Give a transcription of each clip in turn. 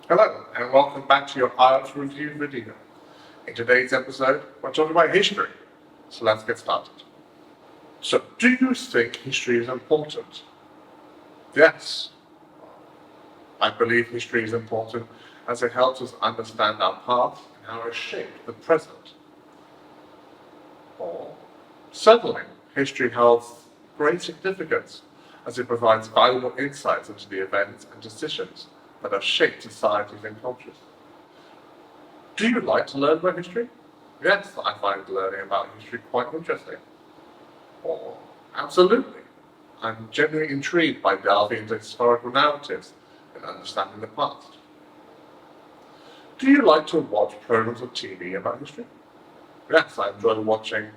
Hello, and welcome back to your IELTS review video. In today's episode, we're talking about history. So let's get started. So, do you think history is important? Yes. I believe history is important as it helps us understand our past and how it shaped the present. Or, certainly, history holds great significance as it provides valuable insights into the events and decisions that have shaped societies and cultures. Do you like to learn about history? Yes, I find learning about history quite interesting. Or, absolutely. I'm genuinely intrigued by delving into historical narratives and understanding the past. Do you like to watch programs on TV about history? Yes, I enjoy watching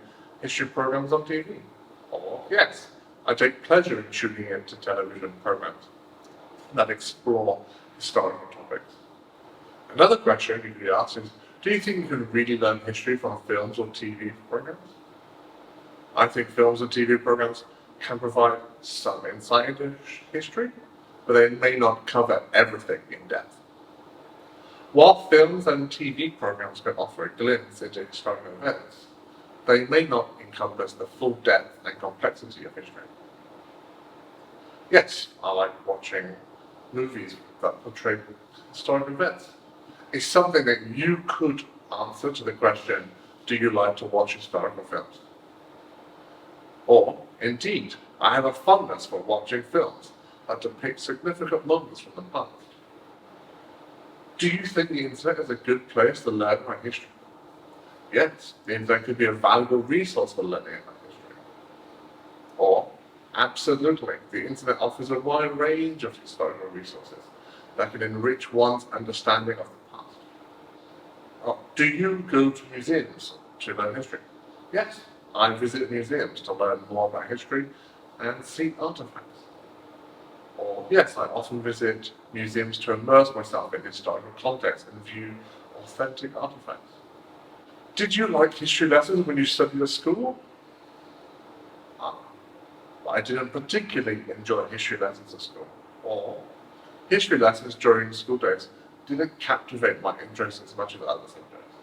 history programs on TV. Or, yes, I take pleasure in tuning into television programs that explore historical topics. Another question you could ask is, do you think you can really learn history from films or TV programs? I think films and TV programs can provide some insight into history, but they may not cover everything in depth. While films and TV programs can offer a glimpse into historical events, they may not encompass the full depth and complexity of history. Yes, I like watching movies that portray historical events. It's something that you could answer to the question, do you like to watch historical films? Or, indeed, I have a fondness for watching films that depict significant moments from the past. Do you think the internet is a good place to learn about history? Yes, the internet could be a valuable resource for learning about history. Or, absolutely, the internet offers a wide range of historical resources that can enrich one's understanding of the past. Do you go to museums to learn history? Yes, I visit museums to learn more about history and see artifacts. Or, yes, I often visit museums to immerse myself in historical context and view authentic artifacts. Did you like history lessons when you studied at school? I didn't particularly enjoy history lessons at school. Or, history lessons during school days didn't captivate my interest as much as other subjects.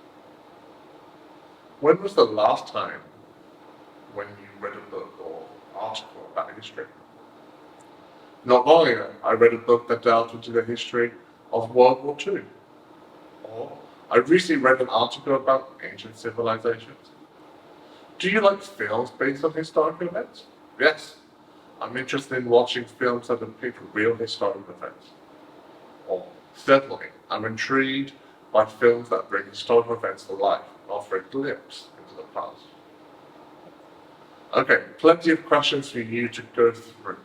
When was the last time when you read a book or article about history? Not long ago, I read a book that delved into the history of World War II. Or, I recently read an article about ancient civilizations. Do you like films based on historical events? Yes, I'm interested in watching films that depict real historical events. Or, certainly, I'm intrigued by films that bring historical events to life and offer a glimpse into the past. Okay, plenty of questions for you to go through.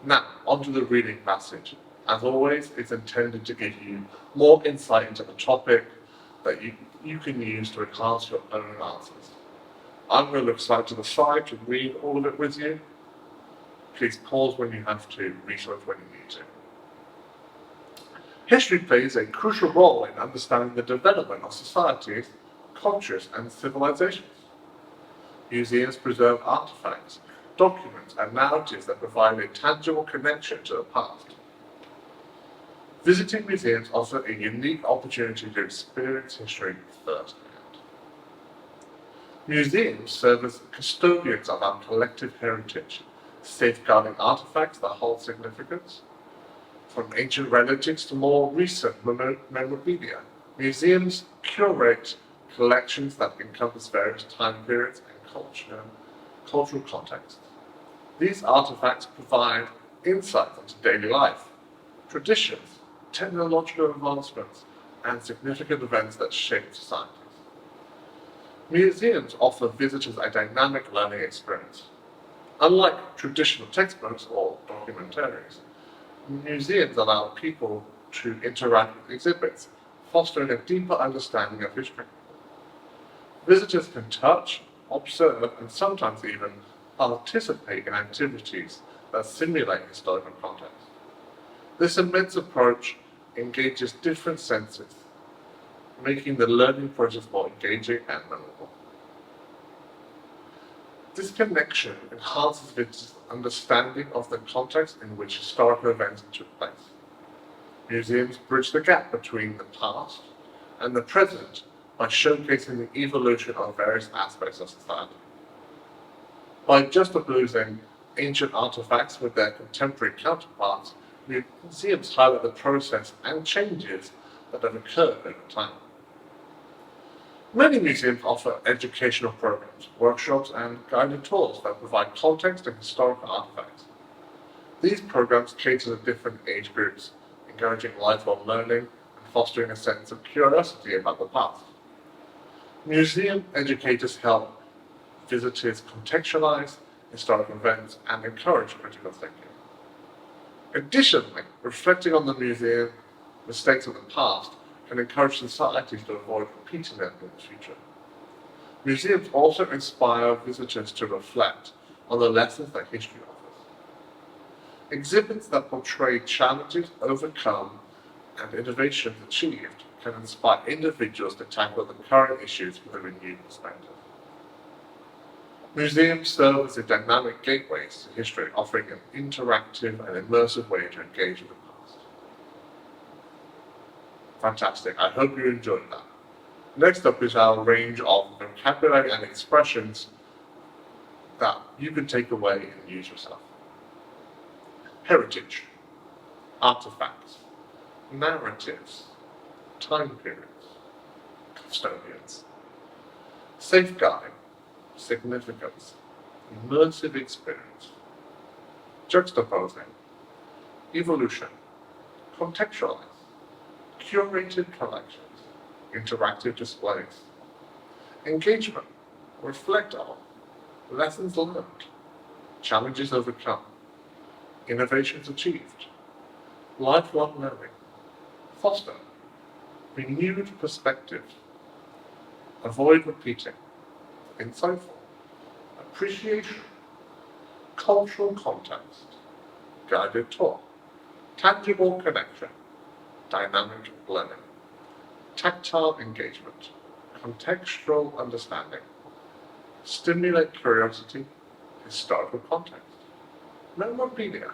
Now, onto the reading passage. As always, it's intended to give you more insight into the topic that you can use to enhance your own answers. I'm going to look side to the side to read all of it with you. Please pause when you have to, research when you need to. History plays a crucial role in understanding the development of societies, cultures, and civilizations. Museums preserve artifacts, documents, and narratives that provide a tangible connection to the past. Visiting museums offers a unique opportunity to experience history firsthand. Museums serve as custodians of our collective heritage, safeguarding artifacts that hold significance. From ancient relics to more recent memorabilia, museums curate collections that encompass various time periods and cultural contexts. These artifacts provide insights into daily life, traditions, technological advancements, and significant events that shape societies. Museums offer visitors a dynamic learning experience. Unlike traditional textbooks or documentaries, museums allow people to interact with exhibits, fostering a deeper understanding of history. Visitors can touch, observe, and sometimes even participate in activities that simulate historical context. This immense approach engages different senses, making the learning process more engaging and memorable. This connection enhances its understanding of the context in which historical events took place. Museums bridge the gap between the past and the present by showcasing the evolution of various aspects of society. By juxtaposing ancient artifacts with their contemporary counterparts, museums highlight the process and changes that have occurred over time. Many museums offer educational programs, workshops, and guided tours that provide context and historical artifacts. These programs cater to different age groups, encouraging lifelong learning and fostering a sense of curiosity about the past. Museum educators help visitors contextualize historical events and encourage critical thinking. Additionally, reflecting on the museum mistakes of the past can encourage societies to avoid repeating them in the future. Museums also inspire visitors to reflect on the lessons that history offers. Exhibits that portray challenges overcome and innovations achieved can inspire individuals to tackle the current issues with a renewed perspective. Museums serve as a dynamic gateways to history, offering an interactive and immersive way to engage with the past. Fantastic, I hope you enjoyed that. Next up is our range of vocabulary and expressions that you can take away and use yourself. Heritage, artifacts, narratives, time periods, custodians, safeguarding, significance, immersive experience, juxtaposing, evolution, contextualize, curated collections, interactive displays, engagement, reflect on, lessons learned, challenges overcome, innovations achieved, lifelong learning, foster, renewed perspective, avoid repeating, insightful, appreciation, cultural context, guided tour, tangible connection, dynamic learning, tactile engagement, contextual understanding, stimulate curiosity, historical context, memorabilia,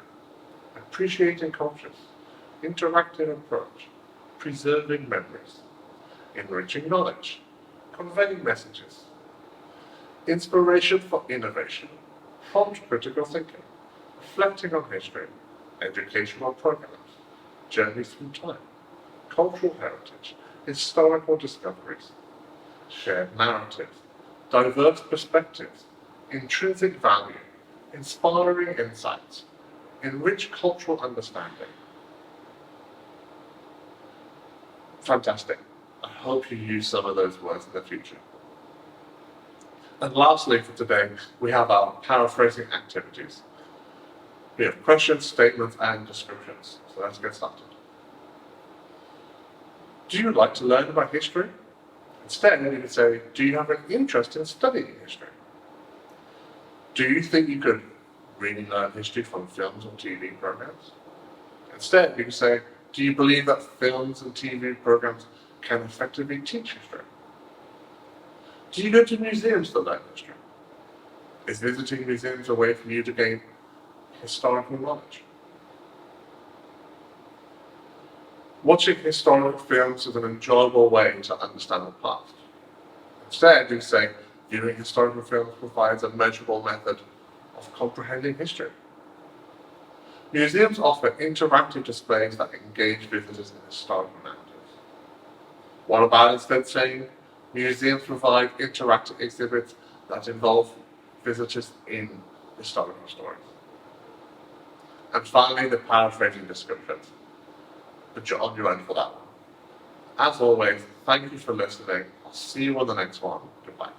appreciating cultures, interactive approach, preserving memories, enriching knowledge, conveying messages, inspiration for innovation, prompt critical thinking, reflecting on history, educational programs, journeys through time, cultural heritage, historical discoveries, shared narratives, diverse perspectives, intrinsic value, inspiring insights, enrich cultural understanding. Fantastic. I hope you use some of those words in the future. And lastly for today, we have our paraphrasing activities. We have questions, statements, and descriptions. So let's get started. Do you like to learn about history? Instead, you can say, do you have an interest in studying history? Do you think you could really learn history from films or TV programs? Instead, you can say, do you believe that films and TV programs can effectively teach history? Do you go to museums to learn history? Is visiting museums a way for you to gain historical knowledge? Watching historical films is an enjoyable way to understand the past. Instead, you say, viewing historical films provides a measurable method of comprehending history. Museums offer interactive displays that engage visitors in historical narratives. What about instead saying, museums provide interactive exhibits that involve visitors in historical stories? And finally, the paraphrasing descriptions. Put you on your own for that one. As always, thank you for listening. I'll see you on the next one. Goodbye.